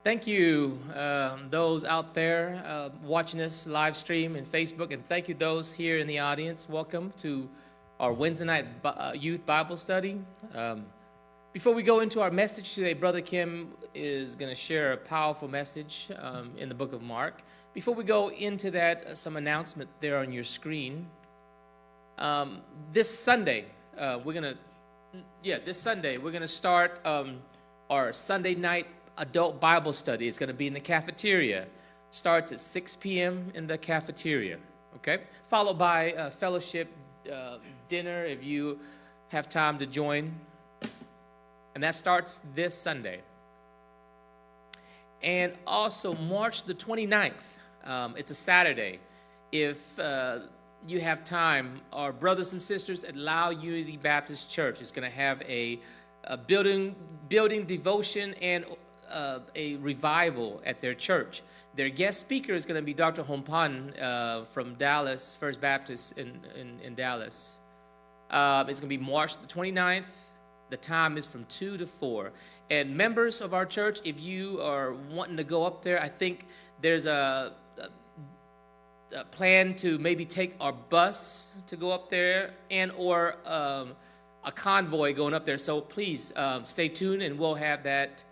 Thank you, those out there watching us live stream in Facebook, and thank you those here in the audience. Welcome to our Wednesday night youth Bible study. Before we go into our message today, Brother Kim is going to share a powerful message in the book of Mark. Before we go into that, some announcement there on your screen. This Sunday, we're going to start our Sunday night adult Bible study. It's going to be in the cafeteria. Starts at 6 p.m. in the cafeteria, okay? Followed by a fellowship dinner if you have time to join. And that starts this Sunday. And also March the 29th, it's a Saturday. If you have time, our brothers and sisters at Lao Unity Baptist Church is going to have a building devotion and a revival at their church. Their guest speaker is going to be Dr. Hompan from Dallas, First Baptist in Dallas. It's going to be March the 29th. The time is from 2 to 4. And members of our church, if you are wanting to go up there, I think there's a plan to maybe take our bus to go up there and or a convoy going up there. So please stay tuned and we'll have that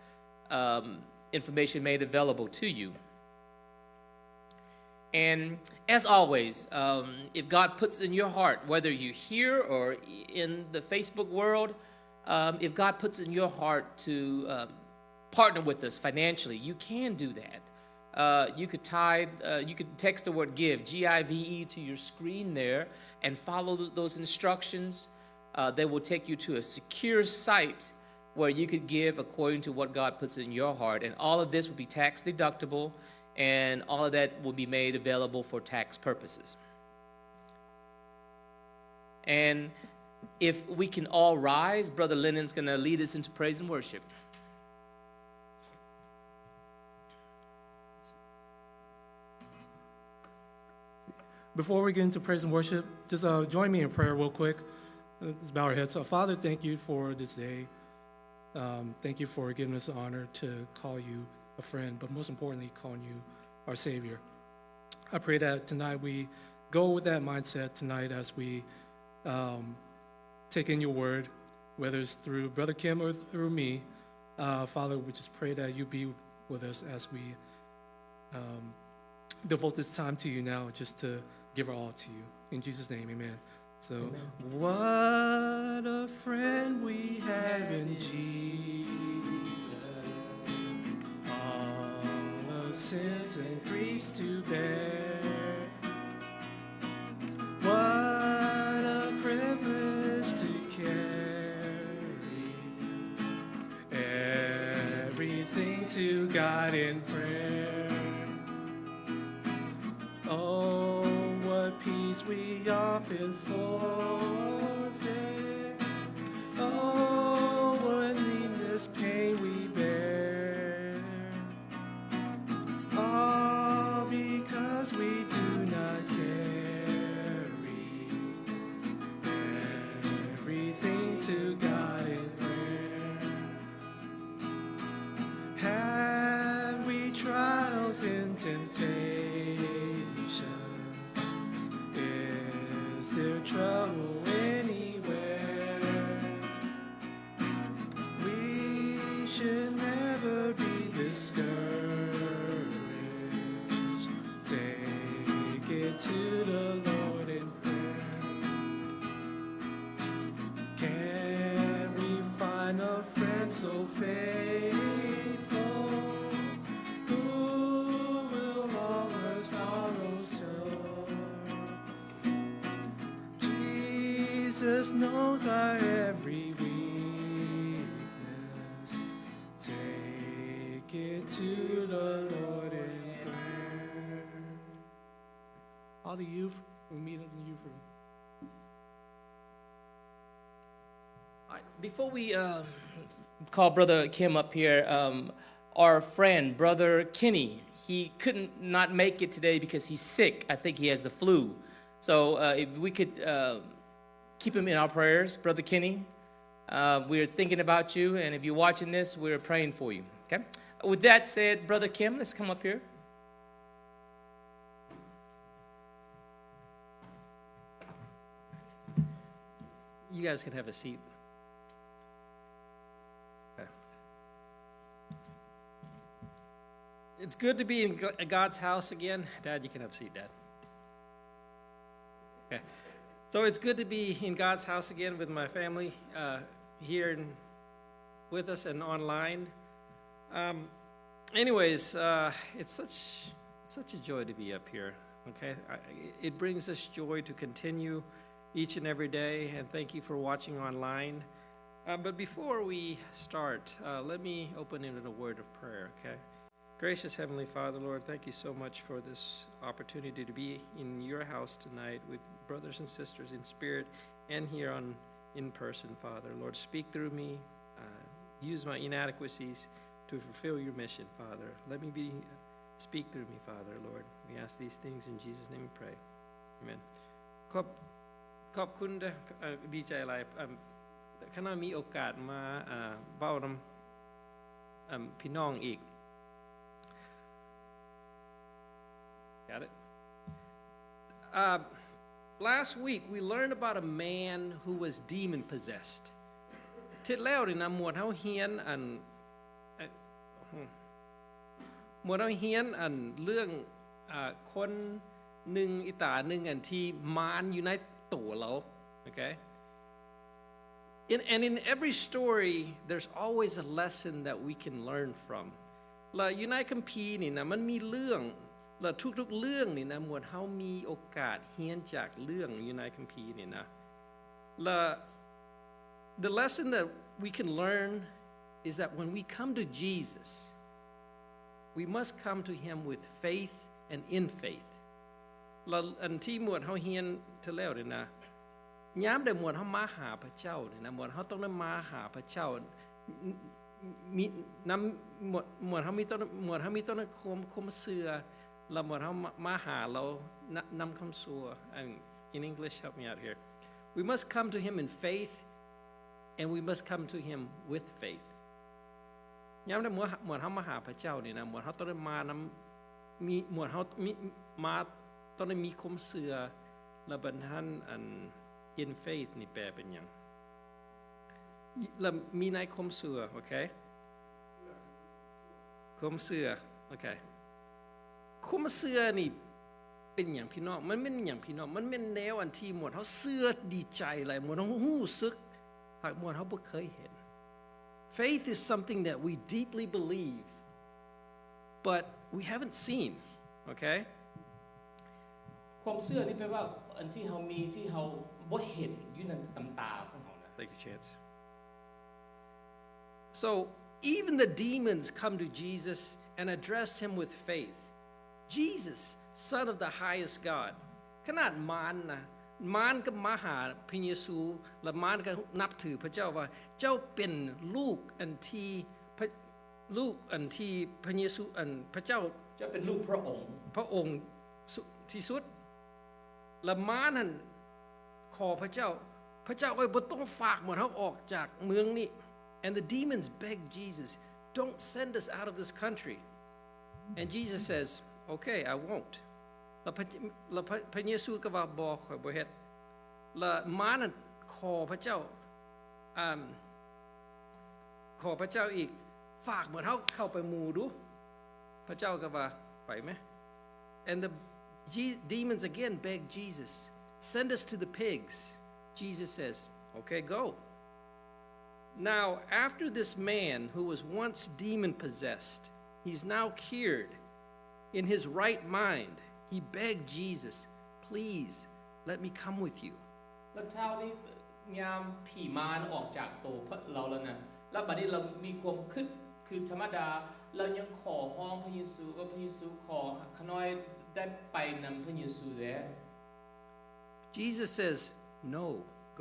information made available to you. And as always, if God puts in your heart, whether you're here or in the Facebook world, if God puts in your heart to partner with us financially, you can do that. You could tithe, you could text the word give, G-I-V-E, to your screen there and follow those instructions. They will take you to a secure site where you could give according to what God puts in your heart. And all of this will be tax deductible, and all of that will be made available for tax purposes. And if we can all rise, Brother Lennon's going to lead us into praise and worship. Before we get into praise and worship, just join me in prayer real quick. Let's bow our heads. So, Father, thank you for this day. Thank you for giving us the honor to call you a friend, but most importantly, calling you our Savior. I pray that tonight we go with that mindset tonight as we take in your word, whether it's through Brother Kim or through me. Father, we just pray that you be with us as we devote this time to you now, just to give our all to you. In Jesus' name, amen. So, amen. What a friend we have in Jesus, all of sins and griefs to bear. What a privilege to carry everything to God in prayer. Oh, what peace we often forfeit. Oh, what needless pain we bear. All because we do not carry everything to God in prayer. Have we trials and temptation? Is there trouble anywhere? We should never be discouraged. Take it to the Lord in prayer. Can we find a friend so faithful, who will all our sorrows show? Jesus knows our every weakness. Take it to the Lord in prayer. All the youth, we meet in the youth room. All right, before we call Brother Kim up here, our friend, Brother Kenny, he couldn't not make it today because he's sick. I think he has the flu. So if we could keep him in our prayers, Brother Kenny. We're thinking about you, and if you're watching this, we're praying for you, okay? With that said, Brother Kim, let's come up here. You guys can have a seat. Okay. It's good to be in God's house again. Dad, you can have a seat, Dad. Okay. So it's good to be in God's house again with my family here with us and online. Anyways, it's such a joy to be up here. Okay, it brings us joy to continue each and every day, and thank you for watching online. But before we start, let me open in with a word of prayer, okay? Gracious Heavenly Father, Lord, thank you so much for this opportunity to be in your house tonight with brothers and sisters in spirit and here in person, Father. Lord, speak through me, use my inadequacies to fulfill your mission, Father. Let me speak through me, Father, Lord. We ask these things in Jesus' name we pray. Amen. ขอบคุณดีใจหลายขณะมีโอกาสมาเว้านำพี่น้องอีก Got it? Last week we learned about a man who was demon possessed. ที่แล้วนี่นะหมวดเฮาเรียนเรื่องคนหนึ่งอีตาหนึ่งที่มารอยู่ในตัวเรา okay? And in every story there's always a lesson that we can learn from. และอยู่ในคัมภีร์นี่นะมันมีเรื่องและทุกๆเรื่องนี่นะหมวดเฮามีโอกาสเรียนจากเรื่องอยู่ในคัมภีร์นี่นะและ the lesson that we can learn is that when we come to Jesus we must come to him with faith and in faith แล้วอันที่หมวดเฮาเรียนเท่าแล้วนี่นะยามใดหมวดเฮามาหาพระเจ้านี่นะหมวดเฮาต้องได้มาหาพระเจ้ามีนำหมวดเฮามีต้นความเชื่อแล้วหมวดเฮามาหาเรานำคำสัว in English help me out here we must come to him in faith and we must come to him with faith ยามใดหมวดเฮามาหาพระเจ้านี่นะหมวดเฮาต้องได้มานำมีหมวดเฮามาต้องได้มีความเชื่อและบรรทันin faith นี่แปลเป็นหยังแล้วมีในความเชื่อโอเคความเชื่อโอเคความเชื่อนี่เป็นหยังพี่น้องมันเป็นหยังพี่น้องมันเป็นแนวอันที่หมวดเฮาเชื่อดีใจหลายหมวดเฮารู้สึกหากหมวดเฮาบ่เคยเห็น Faith is something that we deeply believe but we haven't seen okay ความเชื่อนี่แปลว่าอันที่เฮามีที่เฮาบ่เห็นอยู่ในตาของเฮานะ Take a chance So even the demons come to Jesus and address him with faith Jesus son of the highest God ขนาดมารก็มาหาพระเยซูและมารก็นับถือพระเจ้าว่าเจ้าเป็นลูกอันที่พระเยซูพระเจ้าเป็นลูกพระองค์ที่สุดและมารนั้นขอพระเจ้าก็บ่ต้องฝากหมดเฮาออกจากเมืองนี้ and the demons beg Jesus don't send us out of this country and Jesus says okay I won't แล้วพระเยซูก็ว่าบ่ข่อยบ่เฮ็ดแล้วมารนั้นขอพระเจ้าอีกฝากหมดเฮาเข้าไปหมู่ดูพระเจ้าก็ว่าไปมั้ย and the demons again beg Jesus send us to the pigs Jesus says okay go now after this man who was once demon possessed he's now cured in his right mind he begged Jesus please let me come with you แล้วเท่านี้ยามผีมารออกจากตัวเราแล้วนะแล้วบัดนี้เรามีความคิดคือธรรมดาเรายังขอร้องพระเยซูว่าพระเยซูขอขน้อยได้ไปนำพระเยซูแล้ว Jesus says no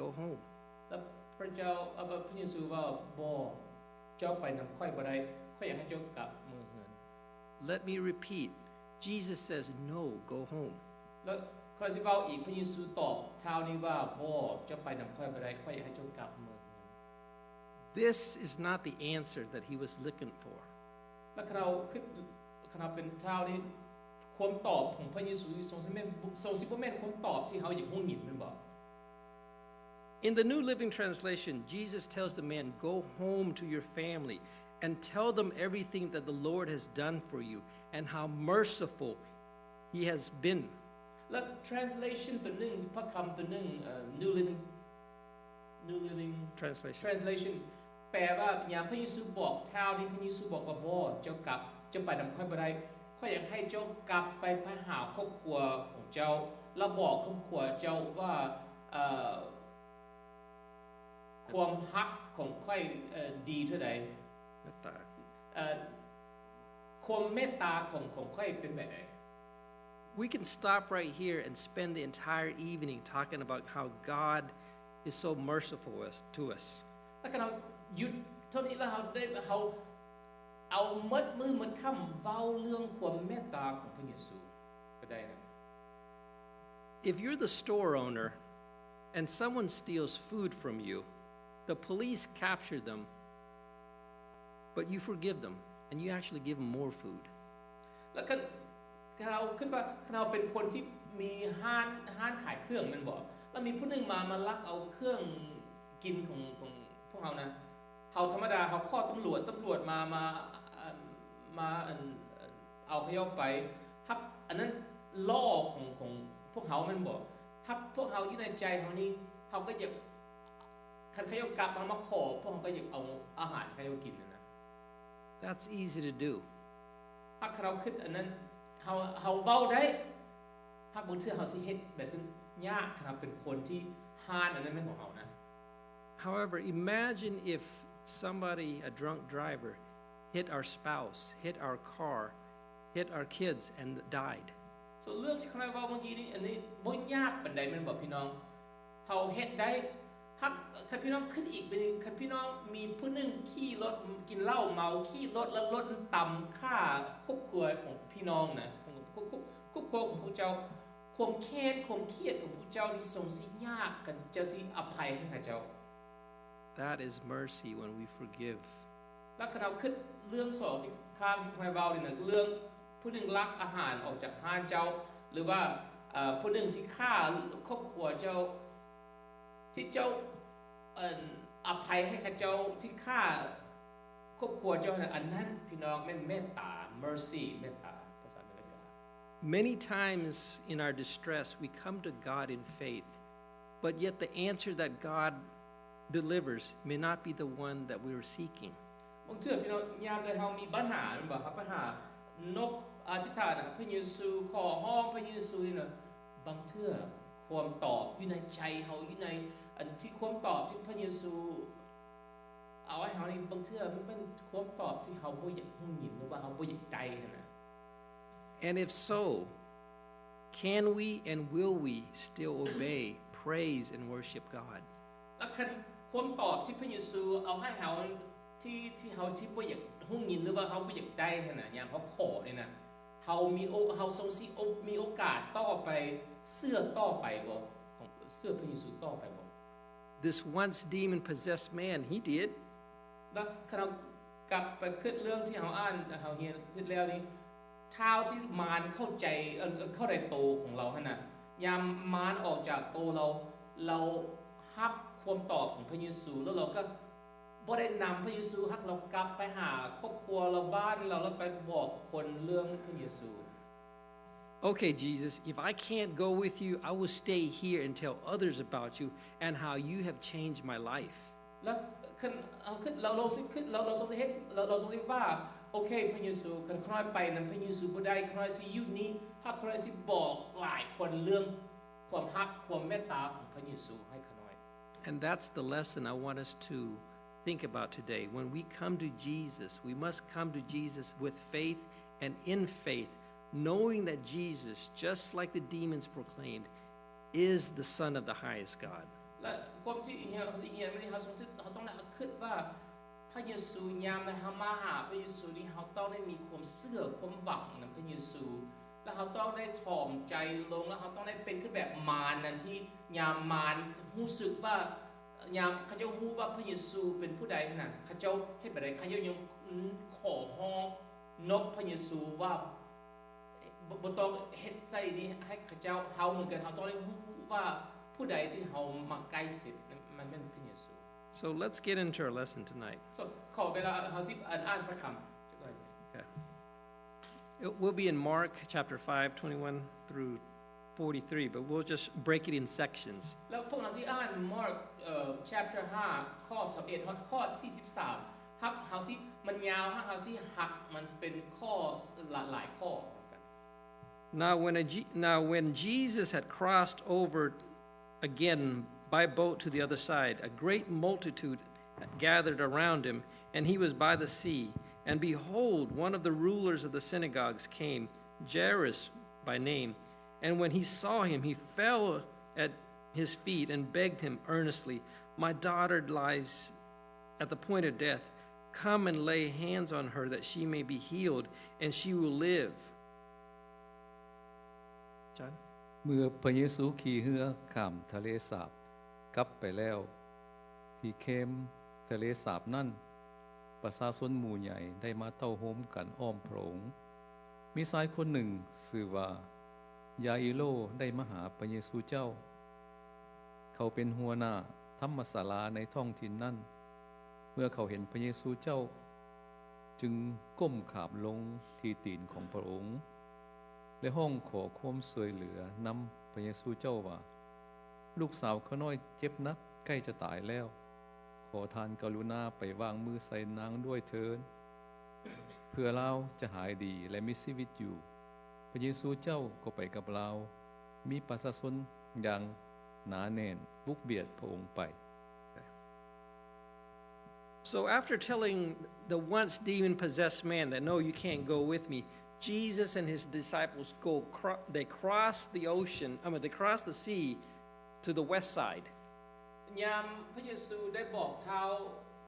go home แล้วพระเจ้าพระเยซูว่าบ่เจ้าไปนำค่อยบ่ได้ค่อยอยากให้เจ้ากลับเมืองเฮือน Let me repeat Jesus says no go home แล้วค่อยสิเว้าอีกพระเยซูตอบเท่านี้ว่าบ่เจ้าไปนำค่อยบ่ได้ค่อยอยากให้เจ้ากลับเมือง This is not the answer that he was looking for และขณะเป็นชาวนี่ความตอบของพระเยซูทรงสิบ่แม่นความตอบที่เฮาอยากฮู้หยินแม่นบ่ In the New Living Translation, Jesus tells the man, "Go home to your family and tell them everything that the Lord has done for you and how merciful he has been." และ translation ตัวหนึงพระคำตัวหนึงNew Living Translation. แปลว่ายามพระเยซูบอกชาวนี้พระเยซูบอกว่าบ่เจ้ากลับเจ้าไปนำค่อยบ่ได้ข้อยอยากให้เจ้ากลับไปหาครอบครัวของเจ้าแล้วบอกครอบครัวเจ้าว่าความฮักของค่อยดีเท่าใดความเมตตาของค่อยเป็นแบบใด We can stop right here and spend the entire evening talking about how God is so merciful to us. แล้วก็เราหยุดเท่านี้แล้วเราเอาหมดมือหมดค่ำเว้าเรื่องความเมตตาของพระเยซูก็ได้นะ If you're the store owner and someone steals food from you, the police capture them, but you forgive them and you actually give them more food. แล้วก็เราคิดว่าเราเป็นคนที่มีห้านขายเครื่องแม่นบ่แล้วมีผู้หนึงมาลักเอาเครื่องกินของพวกเฮานะเฮาธรรมดาเฮาข้อตำรวจมาเอาเขายกไปฮักอันนั้นล่อของพวกเฮาแม่นบ่ฮักพวกเฮาอยู่ในใจเฮานี่เฮาก็อยากคันเขายกกลับมาขอพวกเฮาก็อยากเอาอาหารเขายกกินนะ That's easy to do. ฮักเราคิดอันนั้นเฮาเว้าได้ฮักบ่เชื่อเฮาสิเฮ็ดแบบนั้นยากครับเป็นคนที่ห้านอันนั้นเป็นของเฮานะ However, imagine if somebody, a drunk driver, hit our spouse, hit our car, hit our kids and died. ส่วนเรื่องที่ใครว่าเมื่อกี้นี้อันนี้บ่ยากปานใดแม่นบ่พี่น้องเฮาเฮ็ดได้ฮักคันพี่น้องขึ้นอีกเป็นคันพี่น้องมีผู้นึงขี่รถกินเหล้าเมาขี่รถแล้วรถต่ำค่าครอบครัวของพี่น้องนะของครอบครัวของผู้เจ้าความแค้นความเครียดของผู้เจ้านี่ทรงสิยากกันจะสิอภัยให้เขาเจ้า That is mercy when we forgive. แล้วก็เราคิดเรื่องสองที่ข้างที่ใครเว้านี่นะเรื่องผู้นึงลักอาหารออกจากห้านเจ้าหรือว่าผู้นึงที่ฆ่าครอบครัวเจ้าที่เจ้าอภัยให้เขาเจ้าที่ฆ่าครอบครัวเจ้าอันนั้นพี่น้องแม่นเมตตา mercy เมตตาภาษาอเมริกา Many times in our distress, we come to God in faith, but yet the answer that God delivers may not be the one that we were seeking. บางเทื่อพี่น้องยามใดเฮามีปัญหาแม่นบ่ครับปัญหานบอธิษฐานพระเยซูขอฮ้องพระเยซูนี่น่ะบางเทื่อความตอบอยู่ในใจเฮาอยู่ในอันที่ความตอบที่พระเยซูเอาให้เฮานี่บางเทื่อมันเป็นความตอบที่เฮาบ่อยากฮู้ยินหรือว่าเฮาบ่อยากได้นั่นน่ะ And if so, can we and will we still obey, praise, and worship God? แล้วคันความตอบที่พระเยซูเอาให้เฮาที่เฮาที่บ่อยากฮู้ยินหรือว่าเฮาบ่อยากได้นั่นน่ะยามเฮาขอนี่น่ะเฮาทรงสิมีโอกาสต่อไปเสื้อต่อไปบ่ของเสื้อพระเยซูต่อไปบ่ This once demon-possessed man, he did. แล้วคันเรากลับไปคิดเรื่องที่เฮาอ่านเฮาเรียนที่แล้วนี้ชาวที่มารเข้าใจเข้าในโตของเราหั่นน่ะยามมารออกจากโตเรารับความตอบของพระเยซูแล้วเราก็บ่ได้นำพระเยซูฮักเรากลับไปหาครอบครัวเราบ้านเราแล้วไปบอกคนเรื่องพระเยซู Okay, Jesus, if I can't go with you, I will stay here and tell others about you and how you have changed my life. แล้วขึ้นเราลงสิขึ้นเราสงสิเฮ็ดเราสงสิว่าโอเคพระเยซูคันครอยไปนั้นพระเยซูบ่ได้ครอยสิอยู่นี้ฮักครอยสิบอกหลายคนเรื่องความฮักความเมตตาของพระเยซูให้ขน้อย And that's the lesson I want us to think about today. When we come to Jesus, we must come to Jesus with faith and in faith, knowing that Jesus, just like the demons proclaimed, is the Son of the highest God. และความที่เฮียไม่ได้เฮาต้องคิดว่าพระเยซูยามเฮามาหาพระเยซูนี่เฮาต้องได้มีความเชื่อความหวังในพระเยซูและเฮาต้องได้ถ่อมใจลงและเฮาต้องได้เป็นคือแบบมารนั่นที่ยามมารรู้สึกว่ายามเขาเจ้าฮู้ว่าพระเยซูเป็นผู้ใดนั่นเขาเจ้าเฮ็ดบ่ได้เขาเจ้ายังขอฮ้อง นกพระเยซูว่าบ่ต้องเฮ็ดใส่นี่ให้เขาเจ้าเฮาเหมือนกันเฮาต้องได้รู้ว่าผู้ใดที่เฮามาใกล้ชิดมันเป็นพระเยซู So let's get into our lesson tonight. ขอเวลาเฮาสิอ่านพระคำ Okay. It will be in Mark chapter 5, 21 through 43, but we'll just break it in sections. แล้วพวกเราสิอ่าน Mark chapter 5ข้อ21ถึงข้อ43ฮักเฮาสิมันยาวฮักเฮาสิหักมันเป็นข้อหลายข้อ Now when Jesus had crossed over again by boat to the other side, a great multitude gathered around him, and he was by the sea. And behold, one of the rulers of the synagogues came, Jairus by name. And when he saw him, he fell at his feet and begged him earnestly, "My daughter lies at the point of death. Come and lay hands on her that she may be healed, and she will live." John? เมื่อพระเยซูขี่เรือข้ามทะเลสาบกลับไปแล้วที่เข็มทะเลสาบนั่นประชาชนหมู่ใหญ่ได้มาเต้าโฮมกันอ้อมพระองค์มีชายคนหนึ่งชื่อว่ายาอิโลได้มาหาพระเยซูเจ้าเขาเป็นหัวหน้าธรรมศาลาในท้องถิ่นนั้นเมื่อเขาเห็นพระเยซูเจ้าจึงก้มขาบลงที่ตีนของพระองค์และห้องขอความช่วยเหลือนำพระเยซูเจ้าว่าลูกสาวเขาน้อยเจ็บนักใกล้จะตายแล้วขอทานกรุณาไปวางมือใส่นางด้วยเถิดเพื่อเราจะหายดีและมีชีวิตอยู่พระเยซูเจ้าก็ไปกับเรามีประชาชนอย่างหนาแน่นบุกเบียดพระองค์ไป So after telling the once demon-possessed man that, "No, you can't go with me," Jesus and his disciples they cross the ocean, they cross the sea to the west side. ยามพระเยซูได้บอกเท้า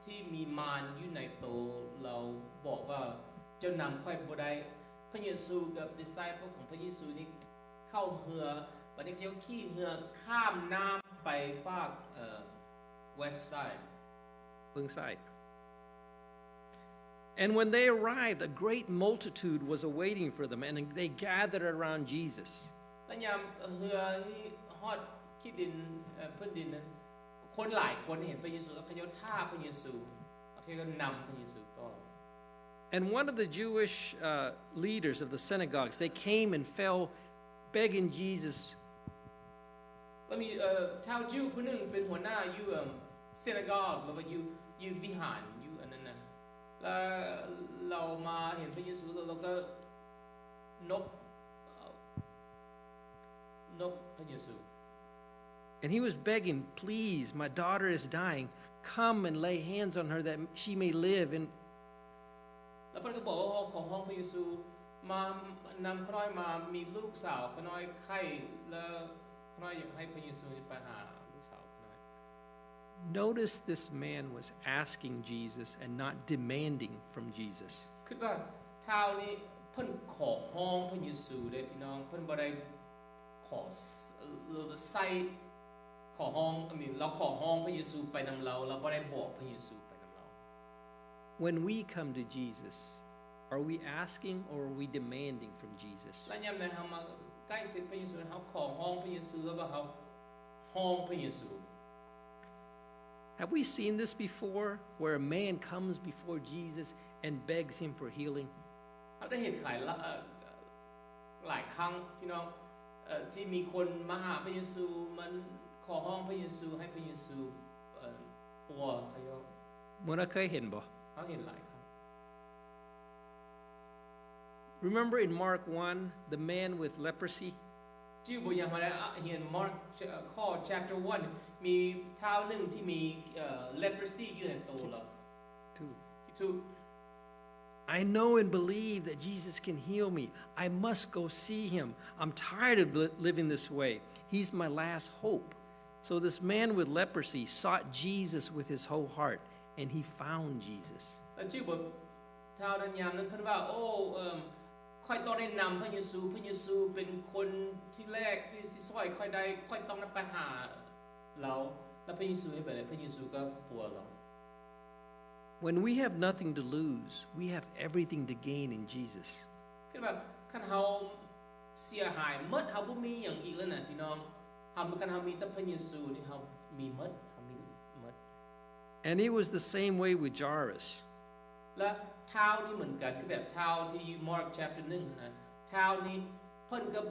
ที่มีมารอยู่ในโตเราบอกว่าเจ้านำค่อยบ่ได้พระเยซูกับ disciple ของพระเยซูนี่เข้าเรือบัดนี้เขาขี่เรือข้ามน้ำไปฝากwest side เบื้องซ้าย And when they arrived, a great multitude was awaiting for them, and they gathered around Jesus. แล้วยามเรือนี่ฮอดขี้ดินพื้นดินนั้นคนหลายคนเห็นพระเยซูแล้วเขาท่าพระเยซูแล้วเขาก็นำพระเยซูต่อ And one of the Jewish leaders of the synagogues, they came and fell begging Jesus. แล้วมีชาวยิวผู้หนึ่งเป็นหัวหน้าอยู่synagogue หรือว่าอยู่วิหารอยู่อันนั้นนะแล้วเรามาเห็นพระเยซูแล้วเราก็นกพระเยซู And he was begging, "Please, my daughter is dying. Come and lay hands on her that she may live." And แล้วพระก็บอกว่าขอห้องพระเยซูมานำขน้อยมามีลูกสาวขน้อยไข้แล้วขน้อยอยากให้พระเยซูไปหาลูกสาวขน้อย notice this man was asking Jesus and not demanding from Jesus. คิดว่าเท้านี้เพิ่นขอห้องพระเยซูเด้พี่น้องเพิ่นบ่ได้ขอใส่ขอห้องเราขอห้องพระเยซูไปนำเราบ่ได้บอกพระเยซูไปนำเรา When we come to Jesus, are we asking or are we demanding from Jesus? และยามใดเฮามาใกล้ชิดพระเยซูเฮาขอห้องพระเยซูหรือว่าเฮาห้องพระเยซู Have we seen this before, where a man comes before Jesus and begs him for healing? เราได้เห็นหลายครั้งพี่น้องที่มีคนมาหาพระเยซูมันขอห้องพระเยซูให้พระเยซูปัวเขาเยา มันเคยเห็นบ่ เขาเห็นหลายครั้ง Remember in Mark 1, the man with leprosy? ชื่อบ่ยังมาได้เห็น Mark ข้อ chapter 1 มีเท้าหนึ่งที่มีleprosy อยู่ในตัวเรา Two. I know and believe that Jesus can heal me. I must go see him. I'm tired of living this way. He's my last hope. So this man with leprosy sought Jesus with his whole heart, and he found Jesus. แล้วชื่อบ่เท้านั้นยามนั้นเพิ่นว่าโอ้ค่อยต้องได้นำพระเยซูเป็นคนที่แรกที่สิช่วยค่อยได้ค่อยต้องไปหาเราแล้วพระเยซูให้ไปเลยพระเยซูก็ปัวเรา When we have nothing to lose, we have everything to gain in Jesus. คือแบบคันเฮาเสียหายหมดเฮาบ่มีหยังอีกแล้วน่ะพี่น้องเฮาคันเฮามีแต่พระเยซูนี่เฮามีหมดเฮามีหมด And it was the same way with Jairus. และชาวนี่เหมือนกันคือแบบชาวที่ Mark chapter 1นะชาวนี้เพิ่นก็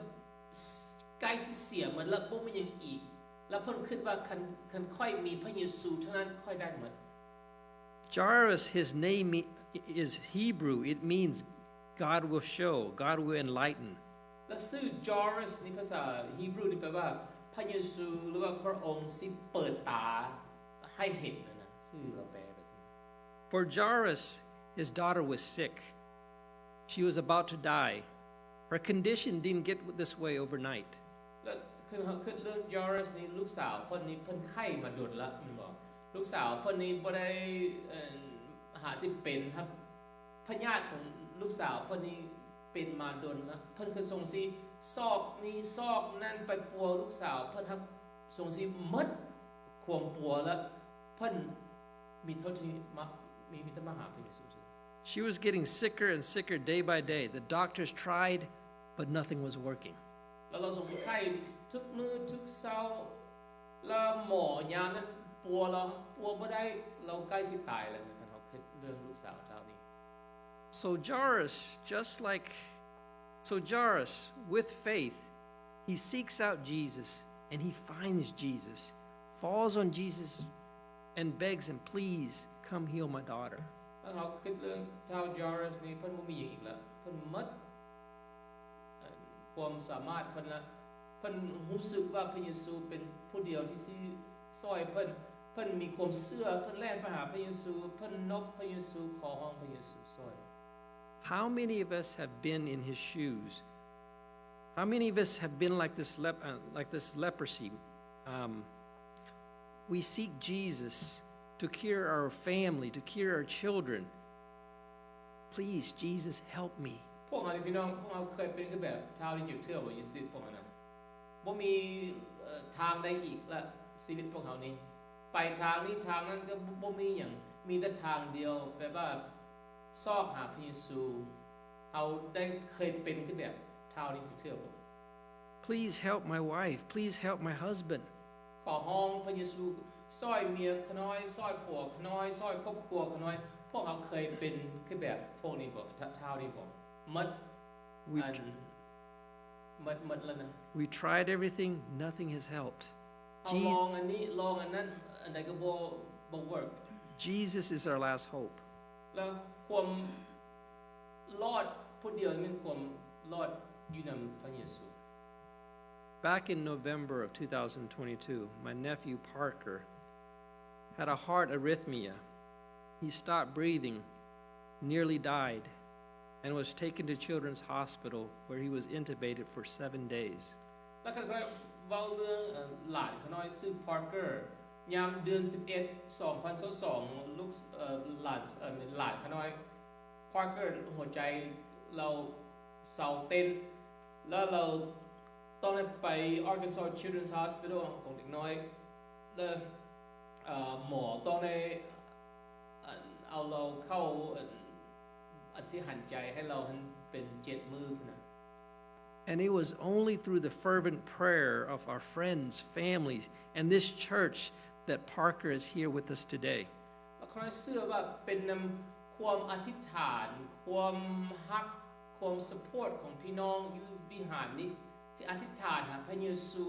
ใกล้สิเสียหมดแล้วบ่มีหยังอีกแล้วเพิ่นคิดว่าคันค่อยมีพระเยซูเท่านั้นค่อยได้หมด Jairus, his name is Hebrew. It means God will show, God will enlighten. และชื่อ Jairus นี่ภาษาฮีบรูนี่แปลว่าพระเยซูหรือว่าพระองค์สิเปิดตาให้เห็นนะชื่อเราแปลไปสิ For Jairus, his daughter was sick. She was about to die. Her condition didn't get this way overnight. แล้วคือเรื่อง Jairus นี่ลูกสาวเพิ่นนี่เพิ่นไข้มาโดนละมันบอกลูกสาวเพิ่นนี่บ่ได้หาสิเป็นครับพญาติของลูกสาวเพิ่นนี่เป็นมาโดนละเพิ่นคือทรงสิซอกนี้ซอกนั่นไปปัวลูกสาวเพิ่นครับทรงสิหมดความปัวแล้วเพิ่นมีเท่าที่มีแต่มาหาพระเยซู She was getting sicker and sicker day by day. The doctors tried, but nothing was working. แล้วเราทรงสิไข้ทุกมื้อทุกเช้าแล้วหมอยามนั้นปัวเราปัวบ่ได้เราใกล้สิตายแล้วนะครับเฮาคิดเรื่องลูกสาวเจ้านี้ So Jairus, with faith, he seeks out Jesus and he finds Jesus, falls on Jesus and begs him, please come heal my daughter. แล้วเราคิดเรื่องชาว Jairus นี่เพิ่นบ่มีหยังอีกแล้วเพิ่นหมดความสามารถเพิ่นละเพิ่นรู้สึกว่าพระเยซูเป็นผู้เดียวที่สิช่วยเพิ่นมีความเชื่อเพิ่นแล่นไปหาพระเยซูเพิ่นนบพระเยซูขอร้องพระเยซูช่วย How many of us have been in his shoes? How many of us have been like this leprosy? We seek Jesus to cure our family, to cure our children. Please, Jesus, help me. พวกเราพี่น้องพวกเราเคยเป็นคือแบบชาวที่อยู่เทื่อบ่อยู่สิพวกนั้นบ่มีทางใดอีกละชีวิตพวกเขานี้ไปทางนี้ทางนั้นก็บ่มีหยังมีแต่ทางเดียวแปลว่าซอกหาพระเยซูเอาได้เคยเป็นคือแบบชาวที่อยู่เทื่อบ่ Please help my wife. Please help my husband. ขอห้องพระเยซูช่วยเมียขน้อยช่วยผัวขน้อยช่วยครอบครัวขน้อยพวกเขาเคยเป็นคือแบบพวกนี้บ่ชาวนี้บ่หมดหมดแล้วนะ We tried everything, nothing has helped. เอาลองอันนี้ลองอันนั้นอันใดก็บ่ work Jesus is our last hope. แล้วความรอดผู้เดียวมันความรอดอยู่นำพระเยซู Back in November of 2022, my nephew Parker had a heart arrhythmia. He stopped breathing, nearly died, and was taken to Children's Hospital where he was intubated for 7 days. แล้วก็เว้าเรื่องหลานขน้อยชื่อ Parker ยามเดือน11 2022ลูกหลานขน้อย Parker หัวใจเราเศร้าเต้นแล้วเราต้องไป Arkansas Children's Hospital ของเด็กน้อยแล้วหมอต้องได้เอาเราเข้าอธิษฐานใจให้เราเป็น7 มื้อพุ่นน่ะ And it was only through the fervent prayer of our friends, families, and this church that Parker is here with us today. แล้วข้าเชื่อว่าเป็นนำความอธิษฐานความฮักความ support ของพี่น้องอยู่วิหารนี้ที่อธิษฐานหาพระเยซู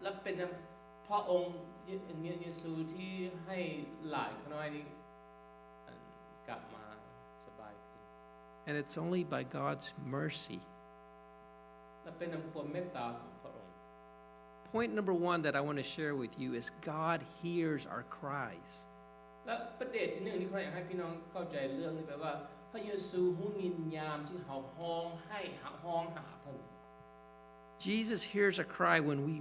และเป็นนำพระองค์เยซูที่ให้หลานขน้อยนี้กลับมาสบายขึ้น And it's only by God's mercy. และเป็นนำความเมตตาของพระองค์ Point number 1 that I want to share with you is God hears our cries. และประเด็นที่1ที่ข้าอยากให้พี่น้องเข้าใจเรื่องนี้แปลว่าพระเยซูฮู้ยินยามที่เฮาฮ้องให้ฮ้องหาเพิ่น Jesus hears a cry when we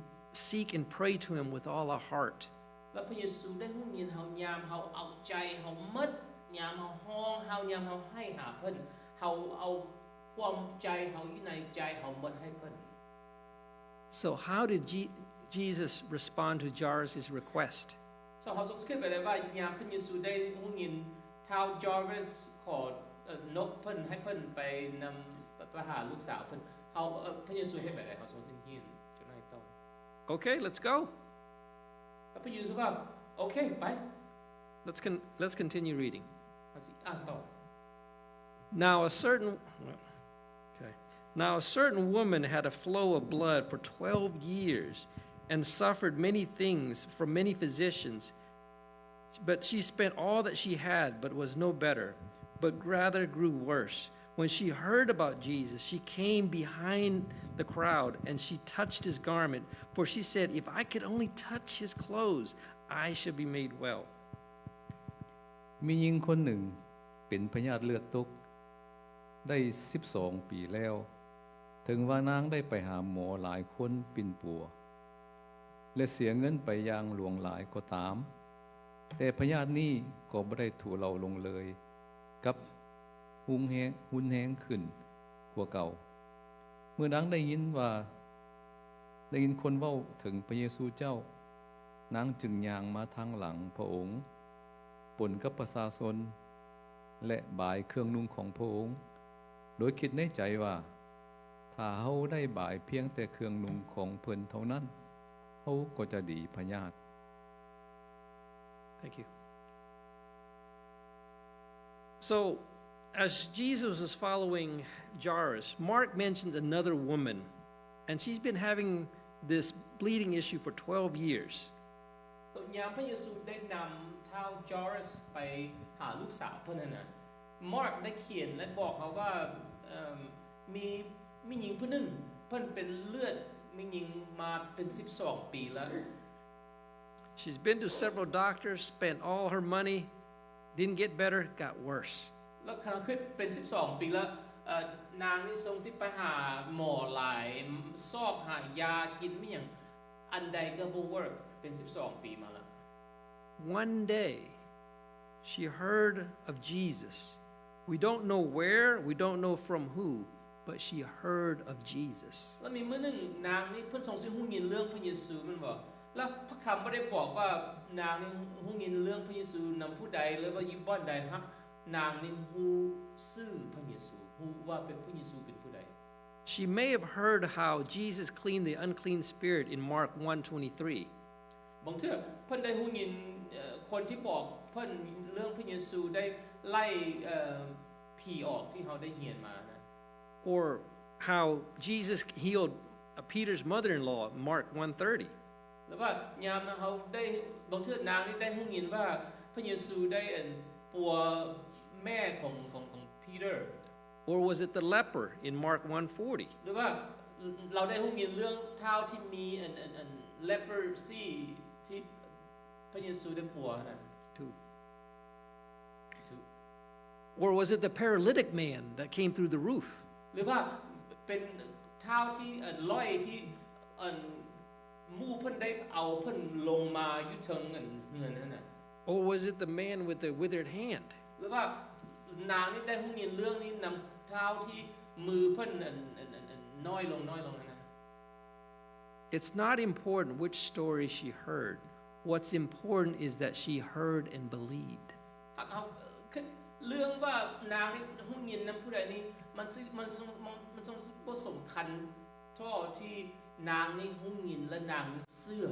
seek and pray to him with all our heart. และพระเยซูได้ฮู้ยินเฮายามเฮาเอาใจเฮาหมดยามเฮาฮ้องเฮายามเฮาให้หาเพิ่นเฮาเอาความใจเฮาอยู่ในใจเฮาหมดให้เพิ่น So how did Jesus respond to Jairus' request? So เขาสงสัยไปได้ว่ายามพระเยซูได้ฮู้ยินท้าวจอริสขอนกเพิ่นให้เพิ่นไปนำไปหาลูกสาวเพิ่นเขาพระเยซูเฮ็ดแบบใดเขาสงสัยยินจนให้ต้อง Okay, let's go. แล้วพระเยซูว่าโอเคไป Let's continue reading. เขาสิอ่านต่อ Now a certain woman had a flow of blood for 12 years and suffered many things from many physicians. But she spent all that she had, but was no better, but rather grew worse. When she heard about Jesus, she came behind the crowd and she touched his garment, for she said, "If I could only touch his clothes, I shall be made well." มีหญิงคนหนึ่งเป็นพยาธิเลือดตกได้12 ปีแล้ว ถึงว่านางได้ไปหาหมอหลายคนปิ่นปัว และเสียเงินไปอย่างหลวงหลายก็ตาม แต่พยาธินี้ก็บ่ได้ถูเราลงเลย กับหุนแห้งขึ้นกว่าเก่า เมื่อนางได้ยินคนเว้าถึงพระเยซูเจ้านางจึงย่างมาทางหลังพระองค์ปนกับประชาชนและบายเครื่องนุ่งของพระองค์โดยคิดในใจว่าถ้าเฮาได้บายเพียงแต่เครื่องนุ่งของเพิ่นเท่านั้นเฮาก็จะดีพยาธิ Thank you. So, as Jesus was following Jairus, Mark mentions another woman, and she's been having this bleeding issue for 12 years. ยามพระเยซูได้นำท้าวจอริสไปหาลูกสาวเพิ่นน่ะมาร์กได้เขียนและบอกเขาว่ามีหญิงผู้หนึงเพิ่นเป็นเลือดมีหญิงมาเป็น12 ปีแล้ว She's been to several doctors, spent all her money, didn't get better, got worse. แล้วขณะขึ้นเป็น12 ปีแล้วนางนี่ทรงสิไปหาหมอหลายซอกหายากินไม่หยังอันใดก็บ่เวิร์กเป็น12 ปีมาแล้ว One day, she heard of Jesus. We don't know where, we don't know from who, but she heard of Jesus. แล้วมีมื้อหนึงนางนี่เพิ่นทรงสิฮู้ยินเรื่องพระเยซูแม่นบ่แล้วพระคำบ่ได้บอกว่านางนี่ฮู้ยินเรื่องพระเยซูนำผู้ใดหรือว่าอยู่บ่อนใดฮักนางนี่ฮู้ชื่อพระเยซูฮู้ว่าเป็นพระเยซูเป็นผู้ใด She may have heard how Jesus cleaned the unclean spirit in Mark 1:23. บางเทื่อเพิ่นได้ฮู้ยินคนที่บอกเพิ่นเรื่องพระเยซูได้ไล่ผีออกที่เฮาได้เรียนมานะ Or how Jesus healed Peter's mother-in-law, Mark 1:30. หรือว่ายามเฮาได้บางเทื่อนางนี่ได้ฮู้ยินว่าพระเยซูได้ปัวแม่ของปีเตอร์ Or was it the leper in Mark 1:40? หรือว่าเราได้ฮู้ยินเรื่องเท้าที่มีleprosy ที่พระเยซูได้ปัวนะ Or was it the paralytic man that came through the roof? หรือว่าเป็นเท้าที่ลอยที่หมู่เพิ่นได้เอาเพิ่นลงมาอยู่เทิงเฮือนนั่นน่ะ Or was it the man with the withered hand? หรือว่านางนี่ได้ฮู้ยินเรื่องนี้นำเท้าที่มือเพิ่นน้อยลงนั่นน่ะ It's not important which story she heard. What's important is that she heard and believed. เรื่องว่านางนี่ฮู้ยินนำผู้ใดนี่มันบ่สำคัญเท่าที่นางนี่ฮู้ยินและนางนี่เชื่อ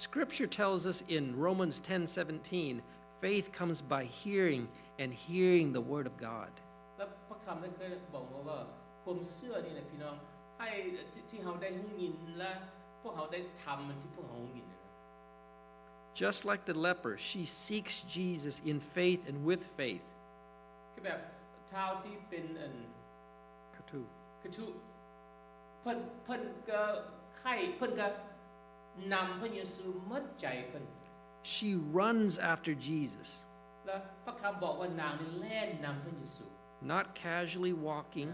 Scripture tells us in Romans 10:17, faith comes by hearing and hearing the word of God. แล้วพระคำได้เคยบอกว่าความเชื่อนี่แหละพี่น้องให้ที่เฮาได้ฮู้ยินและพวกเฮาได้ทำมันที่พวกเฮาฮู้ยินนะ Just like the leper, she seeks Jesus in faith and with faith. คือแบบเท้าที่เป็นKatu. คือทุเพิ่นก็ไข้เพิ่นก็นำพระเยซูหมดใจเพิ่น She runs after Jesus, แล้วพระคำบอกว่านางนี่แล่นนำพระเยซู not casually walking,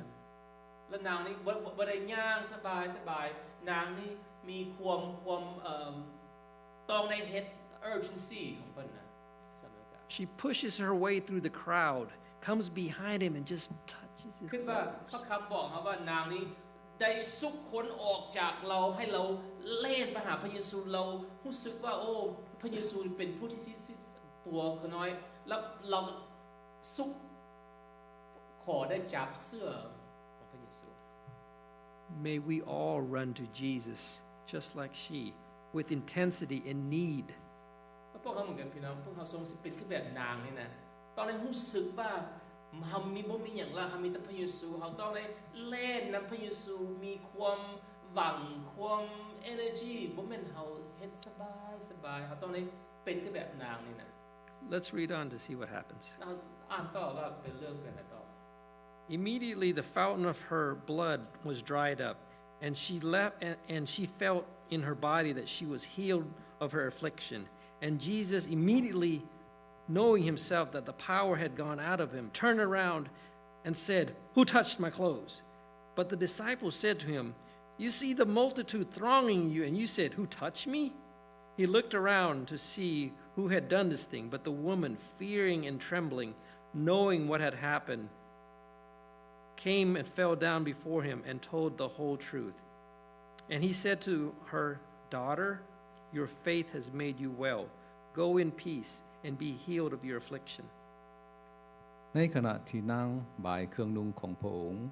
แล้วนางนี่บ่ได้ย่างสบายนางนี่มีความต้องได้เฮ็ด urgency ของเพิ่นนะสำหรับการ She pushes her way through the crowd, comes behind him and just touches his คิดว่าพระ clothes. คำบอกครับว่านางนี้ได้ซุกคนออกจากเราให้เราเล่น นไปหาพระเยซูเรารู้สึกว่าโอ้พระเยซูเป็นผู้ที่ปัวขน้อยแล้วเราซุกขอได้จับเสื้อของพระเยซู May we all run to Jesus just like she with intensity and need. พวกเขาเหมือนกันพี่น้องพวกเขาทรงสิเป็นคือแบบนางนี่นะตอนนี้รู้สึกว่าเฮามีบ่มีหยังละเฮามีแต่พระเยซูเฮาต้องได้เล่นนำพระเยซูมีความหวังความ energy บ่แม่นเฮาเฮ็ดสบายเฮาต้องได้เป็นคือแบบนางนี่นะ Let's read on to see what happens. เราอ่านต่อว่าเป็นเรื่องเกิดอะไรต่อ Immediately the fountain of her blood was dried up, and she left and she felt in her body that she was healed of her affliction. And Jesus immediately, knowing himself that the power had gone out of him, turned around and said, "Who touched my clothes?" But the disciples said to him, "You see the multitude thronging you, and you said, 'Who touched me?'" He looked around to see who had done this thing, but the woman, fearing and trembling, knowing what had happened, came and fell down before him and told the whole truth. And he said to her, "Daughter, your faith has made you well. Go in peace and be healed of your affliction." ในขณะที่นางบ่ายเครื่องนุ่งของพระองค์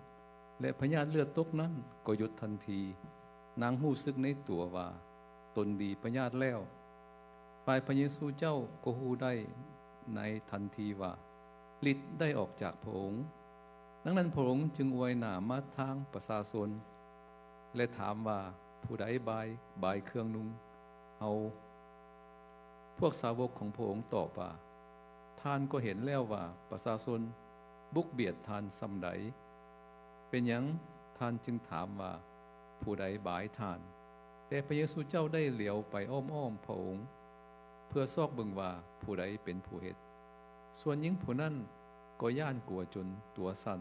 และพญาติเลือดตกนั้นก็หยุดทันทีนางรู้สึกในตัวว่าตนดีพญาติแล้วฝ่ายพระเยซูเจ้าก็รู้ได้ในทันทีว่าฤทธิ์ได้ออกจากพระองค์ดังนั้นพระองค์จึงอวยหน้ามาทางประชาชนและถามว่าผู้ใดบ่ายเครื่องนุ่งเอาพวกสาวกของพระองค์ตอบว่าท่านก็เห็นแล้วว่าประชาชนบุกเบียดท่านส่ำใดเป็นหยังท่านจึงถามว่าผู้ใดบ่ายท่านแต่พระเยซูเจ้าได้เหลียวไปอ้อมๆพระองค์เพื่อซอกเบิ่งว่าผู้ใดเป็นผู้เฮ็ดส่วนหญิงผู้นั้นก็ย่านกลัวจนตัวสั่น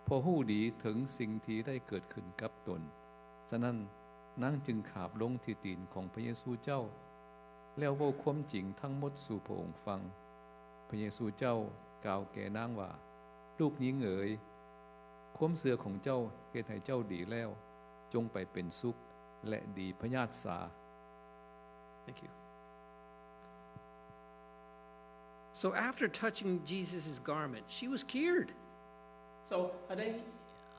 เพราะฮู้ดีถึงสิ่งที่ได้เกิดขึ้นกับตนฉะนั้นนางจึงขาบลงที่ตีนของพระเยซูเจ้าแล้วเว้าความจริงทั้งหมดสู่พระองค์ฟังพระเยซูเจ้ากล่าวแก่นางว่าลูกหญิงเอ๋ยความเชื่อของเจ้าเฮ็ดให้เจ้าดีแล้วจงไปเป็นสุขและดีพญาติสา Thank you. So after touching Jesus' garment, she was cured. so เขาได้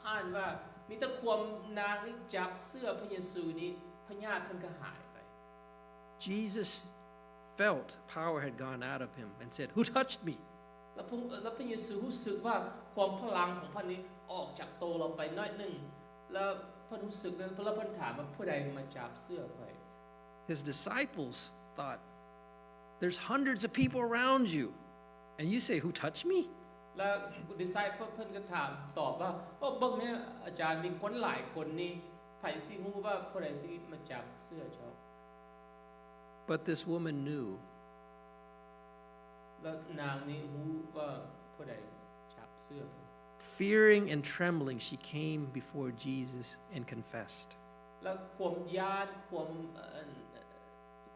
อ่านว่ามีแต่ความนางนี่จับเสื้อพระเยซูนี่พญาติเพิ่นก็หายไป Jesus felt power had gone out of him and said, "Who touched me?" แล้วพระเยซูรู้สึกว่าความพลังของพระนี้ออกจากตัวเราไปน้อยนึงแล้วเพิ่นรู้สึกนั้นแล้วเพิ่นถามว่าผู้ใดมาจับเสื้อข่อย His disciples thought, "There's hundreds of people around you, and you say, 'Who touched me?'" แล้วดิไซเพิ่นก็ถามตอบว่าเบิ่งแม่อาจารย์มีคนหลายคนนี่ไผสิฮู้ว่าผู้ใดสิมาจับเสื้อเจ้า But this woman knew แล้วนางนี่ฮู้ว่าผู้ใดจับเสื้อ Fearing and trembling, she came before Jesus and confessed. แล้วความญาติความ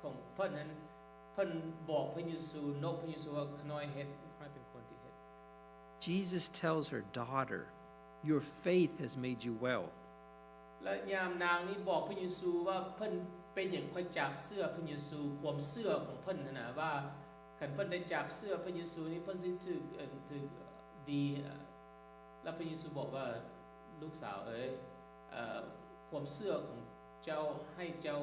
ของเพิ่นนั้นเพิ่นบอกพระเยซูนกพระเยซูว่าขน้อยเฮ็ดขน้อยเป็นคนที่เฮ็ด Jesus tells her, "Daughter, your faith has made you well." และยามนางนี้บอกพระเยซูว่าเพิ่นเป็นหยังค่อยจับเสื้อพระเยซูความเสื้อของเพิ่นน่ะว่าคันเพิ่นได้จับเสื้อพระเยซูนี่เพิ่นสิถูกดีแล้วพระเยซูบอกว่าลูกสาวเอ๋ยความเสื้อของเจ้าให้เจ้า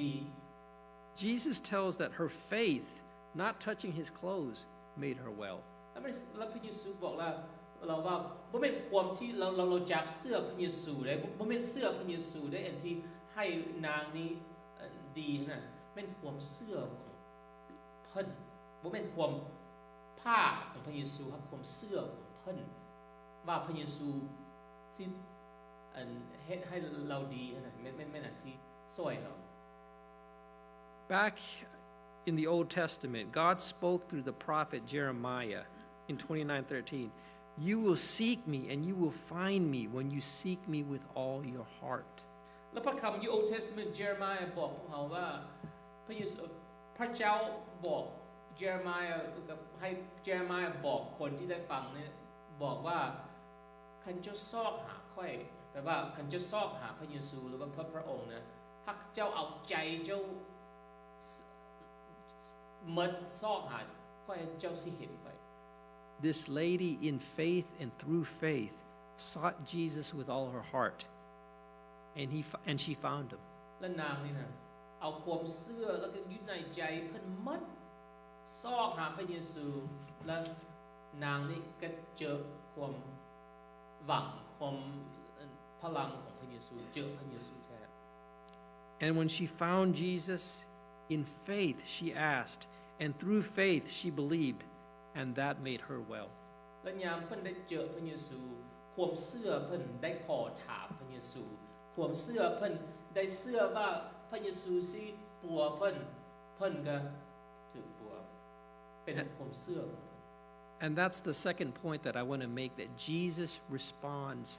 ดี Jesus tells that her faith, not touching his clothes, made her well. แล้วพระเยซูบอกเราว่าบ่แม่นความที่เราจับเสื้อพระเยซูได้บ่แม่นเสื้อพระเยซูได้อันที่ให้นางนี้ดีนั่นแม่นความเสื้อของเพิ่นบ่แม่นความผ้าของพระเยซูครับความเสื้อของเพิ่นว่าพระเยซูสิเฮ็ดให้เราดีนั่นแม่นอันที่ช่วยเรา Back in the Old Testament, God spoke through the prophet Jeremiah in 29:13. "You will seek me and you will find me when you seek me with all your heart." แล้วพระคำใน Old Testament Jeremiah บอกพวกเราว่าพระเจ้าบอก Jeremiah กับให้ Jeremiah บอกคนที่ได้ฟังเนี่ยบอกว่าคันเจ้าซอกหาค่อย แปลว่าคันเจ้าซอกหาพระเยซูหรือว่าพระองค์นะถ้าเจ้าเอาใจเจ้าหมดซอกหาค่อยเจ้าสิเห็นค่อย This lady in faith and through faith sought Jesus with all her heart and she found him และนางนี่นะเอาความเชื่อแล้วก็ยึดในใจเพิ่นหมดซอกหาพระเยซูและนางนี่ก็เจอความหวังความพลังของพระเยซูเจอพระเยซูแท้ And when she found Jesus in faith she asked and through faith she believed and that made her well และยามเพิ่นได้เจอพระเยซูความเชื่อเพิ่นได้ขอถามพระเยซูความเชื่อเพิ่นได้เชื่อว่าพระเยซูสิปัวเพิ่นก็ถูกปัวเป็นความเชื่อของเพิ่น And that's the second point that I want to make that Jesus responds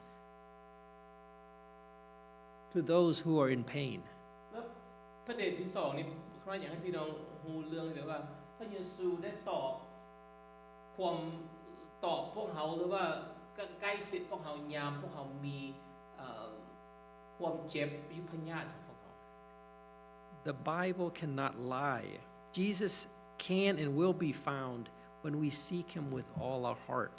to those who are in pain แล้วประเด็นที่สองนี่ครั้งอยากให้พี่น้องฮู้เรื่องเลยว่าพระเยซูได้ตอบพวกเขาหรือว่าใกล้ชิดพวกเขายามพวกเขามีความเจ็บยุพยาธิของพวกเขา The Bible cannot lie Jesus can and will be found when we seek him with all our heart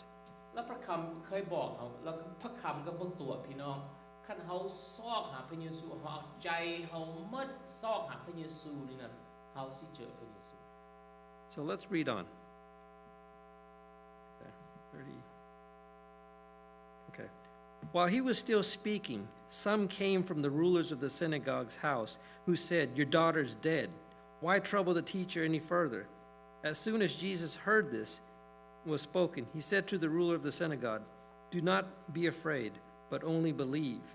แล้วพระคำเคยบอกเขาแล้วพระคำก็บ่ตัวพี่น้องคันเฮาซอกหาพระเยซูเฮาเอาใจเฮาหมดซอกหาพระเยซูนี่นะเฮาสิเจอพระเยซู So let's read on. Okay, 30. Okay. While he was still speaking, some came from the rulers of the synagogue's house who said, "Your daughter's dead. Why trouble the teacher any further?" As soon as Jesus heard this was spoken, he said to the ruler of the synagogue, "Do not be afraid, but only believe."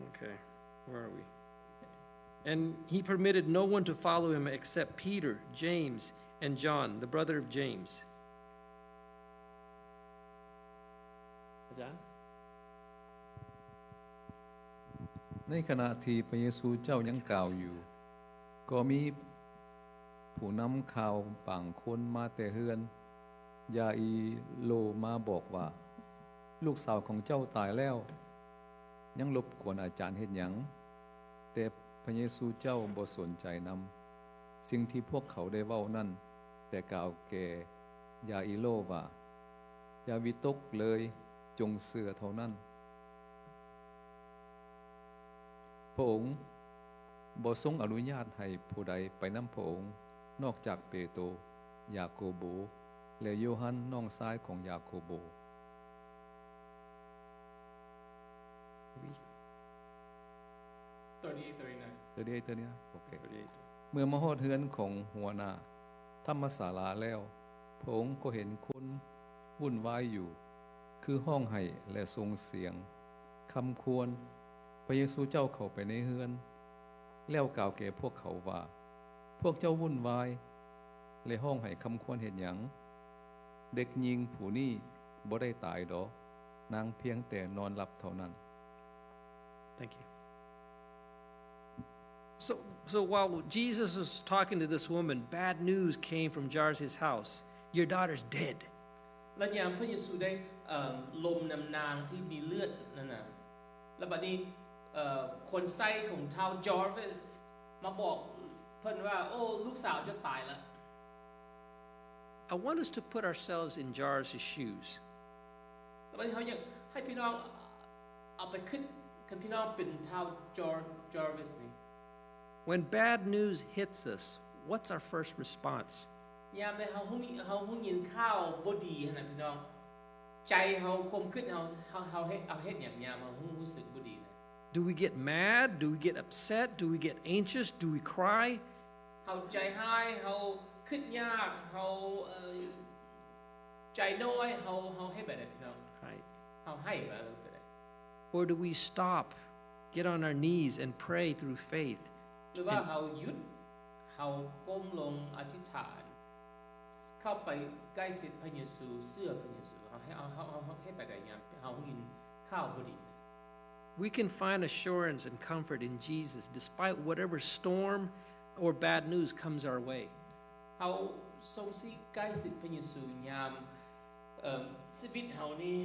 Okay, where are we? And he permitted no one to follow him except Peter, James, and John, the brother of James. อาจารย์ ในขณะที่พระเยซูเจ้ายังกล่าวอยู่ก็มีผู้นำข่าวบางคนมาแต่เฮือนยาอีโลมาบอกว่าลูกสาวของเจ้าตายแล้วยังรบกวนอาจารย์เฮ็ดหยังแต่พระเยซูเจ้าบ่สนใจนำสิ่งที่พวกเขาได้เว้านั่นแต่กล่าวแก่ยาอีโลว่าอย่าวิตกเลยจงเชื่อเท่านั้นพระองค์บ่ทรงอนุญาตให้ผู้ใดไปนำพระองค์นอกจากเปโตรยาโคโบและโยฮันน้องชายของยาโคโบ 38โอเคเมื่อมาฮอดเฮือนของหัวหน้าธรรมศาลาแล้วพระองค์ก็เห็นคนวุ่นวายอยู่คือห้องไห้และส่งเสียงคำควรพระเยซูเจ้าเข้าไปในเฮือนแล้วกล่าวแก่พวกเขาว่าพวกเจ้าวุ่นวายและห้องไห้คำควรเฮ็ดหยังเด็กหญิงผู้นี้บ่ได้ตายดอกนางเพียงแต่นอนหลับเท่านั้น Thank you. So while Jesus was talking to this woman, bad news came from Jairus' house. Your daughter's dead. และยามพระเยซูได้ลมนำนางที่มีเลือดนั่นน่ะแล้วบัดนี้คนไส้ของชาวจอร์จมาบอกเพิ่นว่าโอ้ลูกสาวจะตายแล้ว I want us to put ourselves in Jairus' shoes. แล้วบัดนี้เขาอยากให้พี่น้องเอาไปคิดคือพี่น้องเป็นชาวจอร์จนี่ When bad news hits us, what's our first response? ยามใดเฮาฮู้ยินข่าวบ่ดีหั่นน่ะพี่น้องใจเฮาความคิดเฮาเฮ็ดหยังยามเฮารู้สึกบ่ดีนะ Do we get mad? Do we get upset? Do we get anxious? Do we cry? เฮาใจหายเฮาคิดยากเฮาใจน้อยเฮาเฮ็ดแบบใดพี่น้อง Right. เฮาให้แบบใด Or do we stop, get on our knees and pray through faith? หรือว่าเฮาหยุดเฮาก้มลงอธิษฐานเข้าไปใกล้ชิดพระเยซูเชื่อพระเยซูเฮาให้แบบใดยามเฮายินข่าวบ่ดี We can find assurance and comfort in Jesus despite whatever storm or bad news comes our way. เฮาทรงสิใกล้ชิดพระเยซูยาม ชีวิตเฮานี่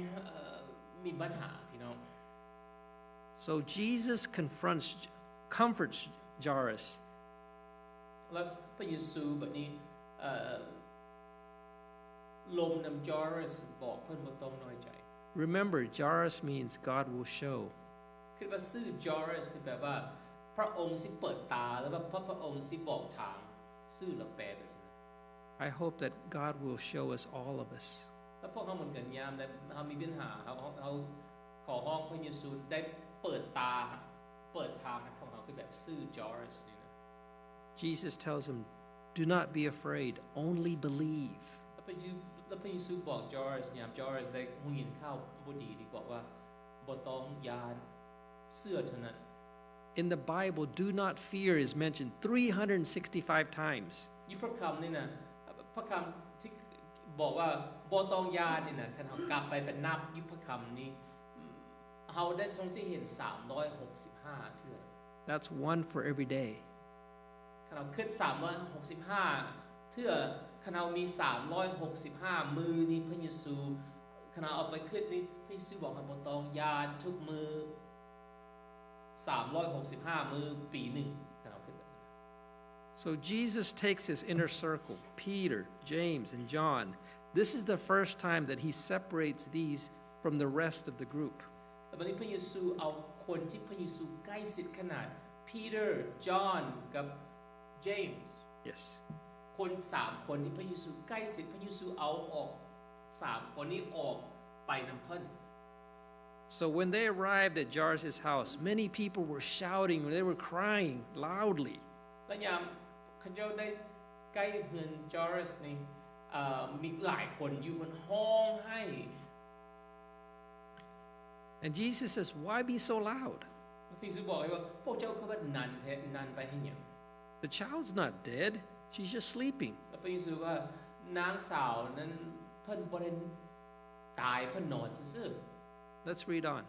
มีปัญหาพี่น้อง So Jesus comforts Jairus. แล้วพระเยซูบัดนี้ลมนำจอรัสบอกเพิ่นบ่ต้องน้อยใจ Remember, Jairus means God will show. คิดว่าชื่อจอรัสนี่แปลว่าพระองค์สิเปิดตาหรือว่าพระองค์สิบอกทางชื่อละแปลไปซั่น I hope that God will show us, all of us. แล้วพวกเฮาเหมือนกันยามได้เฮามีปัญหาเฮาขอร้องพระเยซูได้เปิดตาเปิดทางให้พวกเฮาคือแบบชื่อจอรัสนี่นะ Jesus tells him, do not be afraid, only believe. แล้วพระเยซูบอกจอรัสยามจอรัสได้ฮู้ยินข่าวบ่ดีดีบอกว่าบ่ต้องยานเชื่อเท่านั้น In the Bible, do not fear is mentioned 365 times. ยี่พระคำนี่นะพระคำที่บอกว่าบ่ต้องยานนี่นะคันเฮากลับไปเป็นนับยี่พระคำนี้เฮาได้ทรงสิเห็น365เทื่อ That's one for every day. คันเฮาคิด365เทื่อคันเฮามี365มือนี่พระเยซูคันเฮาเอาไปคิดนี่พระเยซูบอกให้บ่ต้องยานทุกมือ365มือปีหนึงคันเฮาคิดแบบนั้น So Jesus takes his inner circle, Peter, James, and John. This is the first time that he separates these from the rest of the group. แต่วันนี้พระเยซูเอาคนที่พระเยซูใกล้ชิดขนาด Peter, John กับ James Yes. คน3คนที่พระเยซูใกล้ชิดพระเยซูเอาออก3คนนี้ออกไปนำเพิ่น So when they arrived at Jairus' house, many people were shouting, they were crying loudly. และยามเขาเจ้าได้ใกล้เฮือนจอรัสนี่มีหลายคนอยู่มันห้องให้ And Jesus says, why be so loud? พระเยซูบอกว่าพวกเจ้าคือว่านานไปให้หยัง The child's not dead. She's just sleeping. แล้วพระเยซูว่านางสาวนั้นเพิ่นบ่ได้ตายเพิ่นนอนซื่อ Let's read on.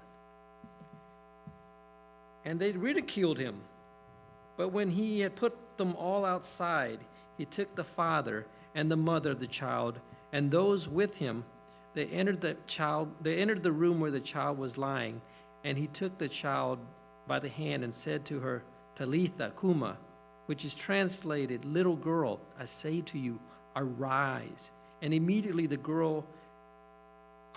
And they ridiculed him. But when he had put them all outside, he took the father and the mother of the child and those with him. They entered the room where the child was lying, and he took the child by the hand and said to her, Talitha Kuma, which is translated, little girl, I say to you, arise. And immediately the girl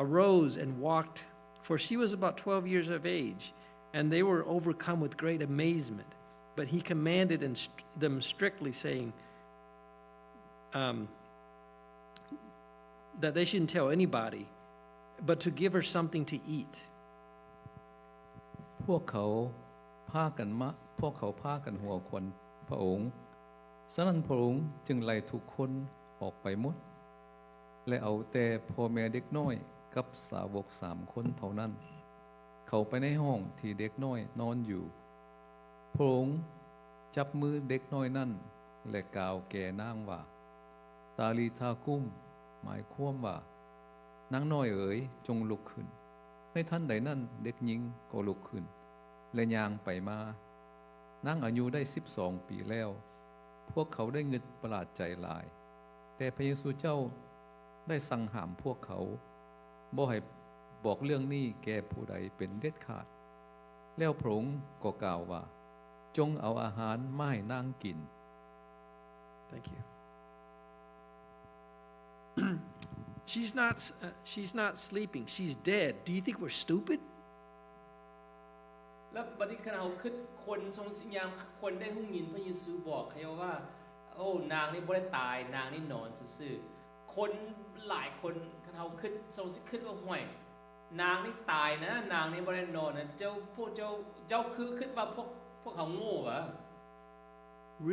arose and walked, for she was about 12 years of age, and they were overcome with great amazement. But he commanded them strictly, saying that they shouldn't tell anybody, but to give her something to eat. พวกเขาพากันหัวควันพระองค์ฉะนั้นพระองค์จึงไล่ทุกคนออกไปหมดและเอาแต่พ่อแม่เด็กน้อยกับสาวก3คนเท่านั้นเข้าไปในห้องที่เด็กน้อยนอนอยู่พระองค์จับมือเด็กน้อยนั้นและกล่าวแก่นางว่าตาลีทากุมหมายความว่านางน้อยเอ๋ยจงลุกขึ้นในทันใดนั้นเด็กหญิงก็ลุกขึ้นและย่างไปมานางอายุได้12ปีแล้วพวกเขาได้งึดประหลาดใจหลายแต่พระเยซูเจ้าได้สั่งห้ามพวกเขาบ่ให้บอกเรื่องนี้แก่ผู้ใดเป็นเด็ดขาดแล้วพระองค์ก็กล่าวว่าจงเอาอาหารมาให้นางกิน Thank you. She's not sleeping. She's dead. Do you think we're stupid? แล้วบัดนี้คันเฮาคิดคนทรงสิยามคนได้ฮู้ยินพระเยซูบอกเขาว่าโอ้นางนี่บ่ได้ตายนางนี่นอนซื่อๆคนหลายคนคันเฮาคิดทรงสิคิดว่าห่วยนางนี่ตายนะนางนี่บ่ได้นอนนะพวกเจ้าคือคิดว่าพวกเขาโง่วะ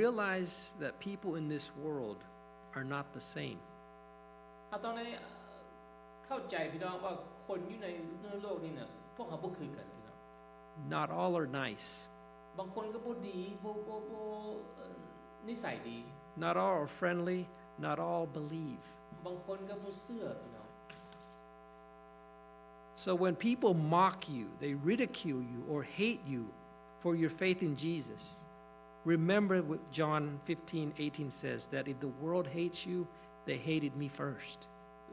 Realize that people in this world are not the same. เอาตอนนี้เข้าใจพี่น้องว่าคนอยู่ในโลกนี้น่ะพวกเขาบ่คือกันพี่น้อง Not all are nice. บางคนก็บ่ดีบ่นิสัยดี Not all are friendly. Not all believe. บางคนก็บ่เชื่อพี่น้อง So when people mock you, they ridicule you or hate you for your faith in Jesus, remember what John 15:18 says, that if the world hates you, they hated me first.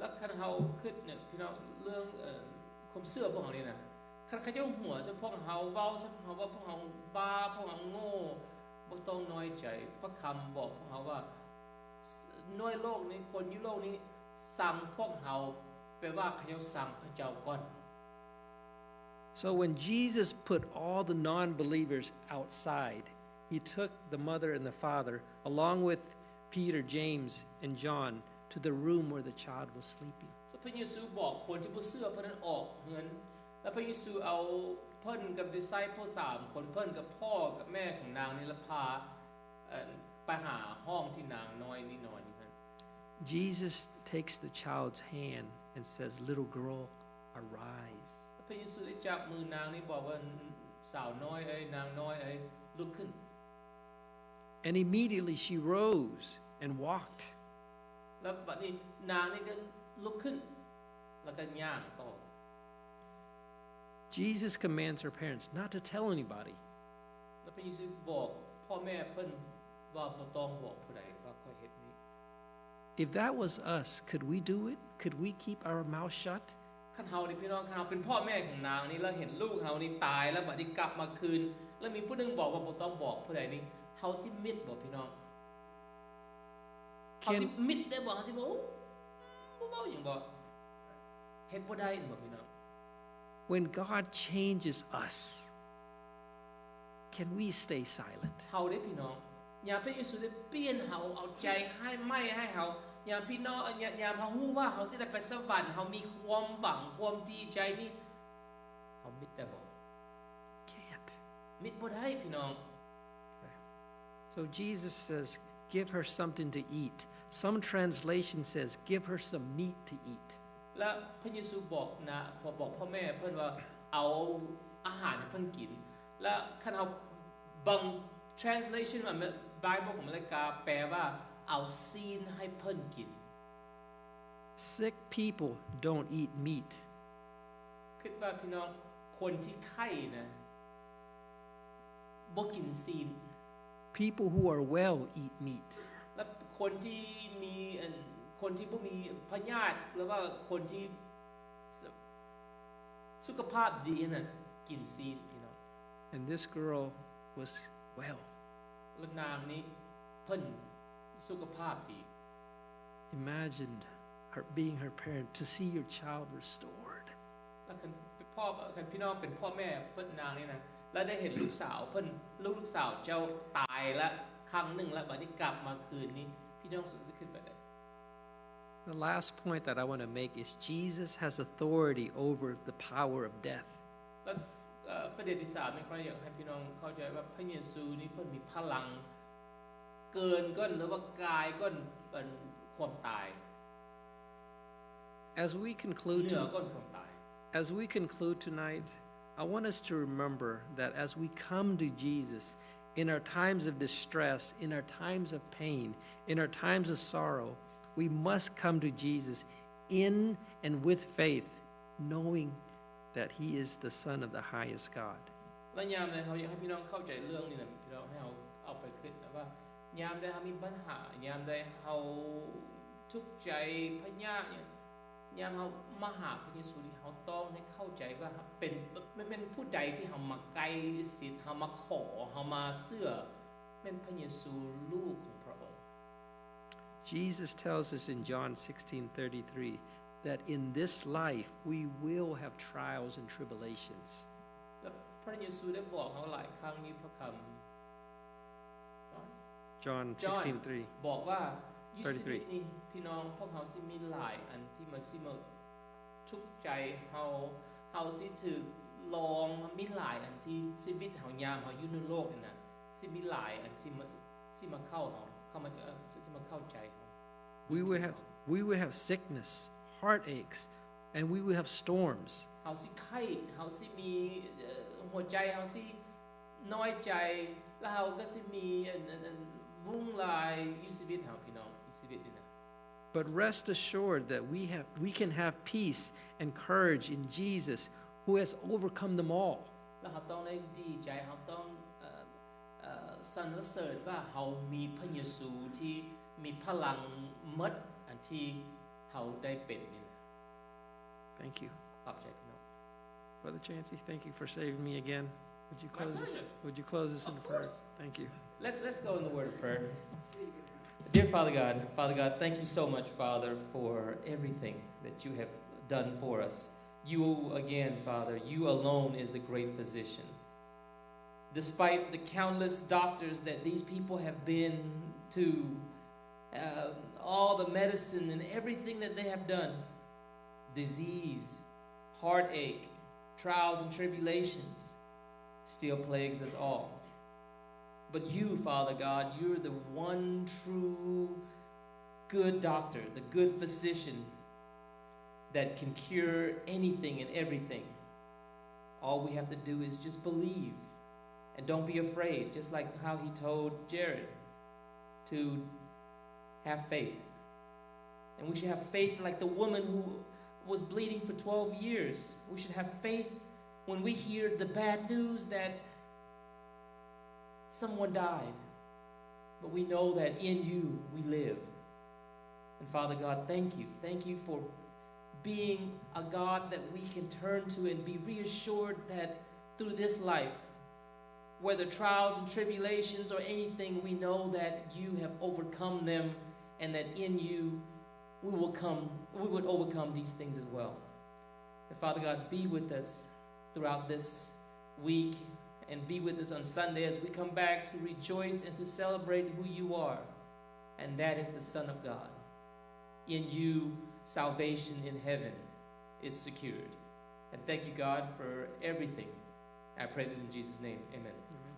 แล้วคันเฮาคิดเนี่ยพี่น้องเรื่องความเชื่อพวกเฮานี่นะคันเขาเจ้าหัวซะพวกเฮาเว้าซะเฮาว่าพวกเฮาบ้าพวกเฮาโง่บ่ต้องน้อยใจพระคำบอกพวกเฮาว่าน้อยโลกนี้คนยุโลกนี้สั่งพวกเฮาแปลว่าเขาเจ้าสั่งพระเจ้าก่อน So when Jesus put all the non-believers outside, he took the mother and the father, along with Peter, James, and John, to the room where the child was sleeping. พระเยซูบอกคนที่บ่เชื่อเพิ่นนั้นออกเฮือนแล้วพระเยซูเอาเพิ่นกับ disciple 3 คนเพิ่นกับพ่อกับแม่ของนางนี่ละพาไปหาห้องที่นางน้อยนี่นอนอยู่นั่น Jesus takes the child's hand and says, "Little girl, arise." พระเยซูได้จับมือนางนี่บอกว่าสาวน้อยเอ้ยนางน้อยเอ้ยลุกขึ้น And immediately she rose and walked. แล้วบัดนี้นางนี่ก็ลุกขึ้นแล้วก็ย่างต่อ Jesus commands her parents not to tell anybody. แล้วพระเยซูบอกพ่อแม่เพิ่นว่าบ่ต้องบอกผู้ใดว่าข้อยเฮ็ดนี้ If that was us, could we do it? Could we keep our mouth shut? คันเฮานี่พี่น้องคันเฮาเป็นพ่อแม่ของนางนี่แล้วเห็นลูกเฮานี่ตายแล้วบัดนี้กลับมาคืนแล้วมีผู้นึงบอกว่าบ่ต้องบอกผู้ใดนี่เฮาสิมิดบ่พี่น้องเฮาสิมิดได้บ่เฮาสิบ่บ่เว้าหยังบ่เฮ็ดบ่ได้บ่พี่น้อง When God changes us, can we stay silent? เฮาได้พี่น้องยามพระเยซูได้เปลี่ยนเฮาเอาใจให้ไม่ให้เฮายามพี่น้องยามเฮาฮู้ว่าเฮาสิได้ไปสวรรค์เฮามีความหวังความดีใจนี่เฮามิดได้บ่ Can't. มิดบ่ได้พี่น้อง So Jesus says, give her something to eat. Some translation says, give her some meat to eat. และพระเยซูบอกนะบอกพ่อแม่เพิ่นว่าเอาอาหารให้เพิ่นกินและคันเฮาบาง translation ว่า Bible ของอเมริกาแปลว่าเอาซีนให้เพิ่นกิน Sick people don't eat meat. คิดว่าพี่น้องคนที่ไข้นะบ่กินซีน People who are well eat meat. และคนที่มีคนที่บ่มีพยาธิหรือว่าคนที่สุขภาพดีน่ะกินซีนพี่น้อง And this girl was well. และนางนี้เพิ่นสุขภาพดี Imagine her being her parent to see your child restored. แล้วคันพี่น้องเป็นพ่อแม่เพิ่นนางนี่นะแล้วได้เห็นลูกสาวเพิ่นลูกสาวเจ้าตายละครั้งหนึ่งแล้วบัดนี้กลับมาคืนนี้พี่น้องสุดจะขึ้นไปได้ The last point that I want to make is Jesus has authority over the power of death. แล้วประเด็นที่3นี่ขออยากให้พี่น้องเข้าใจว่าพระเยซูนี่เพิ่นมีพลังเกินก้นหรือว่ากายก้นเป็นความตาย As we conclude เหนือก้นความตาย As we conclude tonight, I want us to remember that as we come to Jesus in our times of distress, in our times of pain, in our times of sorrow, we must come to Jesus in and with faith, knowing that He is the Son of the highest God. และยามใดเขาอยากให้พี่น้องเข้าใจเรื่องนี้นะพี่น้องให้เอาไปคิดนะว่ายามใดเฮามีปัญหายามใดเฮาทุกข์ใจพยาธิยามเฮามาหาพระเยซูนี่เฮาต้องให้เข้าใจว่าเป็นผู้ใดที่เฮามาไกลสิทธิ์เฮามาขอเฮามาเชื่อเป็นพระเยซูลูกของพระองค์ Jesus tells us in John 16:33 that in this life we will have trials and tribulations. และพระเยซูได้บอกเฮาหลายครั้งนี้พระคำJohn 16:3. บอกว่าชีวิตนี้พี่น้องพวกเฮาสิมีหลายอันที่มาสิมาทุกข์ใจเฮาสิถูกลองมีหลายอันที่ชีวิตเฮายามเฮาอยู่ในโลกนี่นะสิมีหลายอันที่มาเข้าเฮาเข้ามาสิมาเข้าใจเฮา We will have sickness, heartaches, and we will have storms. เฮาสิไข้เฮาสิมีหัวใจเฮาสิน้อยใจแล้วเฮาก็สิมีวุ่งลายอยู่ชีวิตเฮาพี่น้องชีวิตนี่นะ But rest assured that we can have peace and courage in Jesus who has overcome them all. แล้วเฮาต้องได้ดีใจเฮาต้องสรรเสริญว่าเฮามีพระเยซูที่มีพลังหมดอันที่ เขาได้เป็นนี่ Thank you. ขอบใจพี่น้อง Brother Chancey, thank you for saving me again. Would you My close this? pleasure. Would you close this in Of prayer? course. Thank you. Let's go in the word of prayer. Dear Father God, thank you so much, Father, for everything that you have done for us. You again, Father, you alone is the great physician. Despite the countless doctors that these people have been to, all the medicine and everything that they have done, disease, heartache, trials and tribulations still plagues us all. But you, Father God, you're the one true good doctor, the good physician that can cure anything and everything. All we have to do is just believe and don't be afraid, just like how he told Jared to have faith. And we should have faith like the woman who was bleeding for 12 years. We should have faith when we hear the bad news that someone died. But we know that in you we live. And Father God, thank you. Thank you for being a God that we can turn to and be reassured that through this life, whether trials and tribulations or anything, we know that you have overcome them and that in you we would overcome these things as well. And Father God, be with us throughout this week and be with us on Sunday as we come back to rejoice and to celebrate who you are. And that is the Son of God. In you, salvation in heaven is secured. And thank you, God, for everything. I pray this in Jesus' name. Amen. Amen.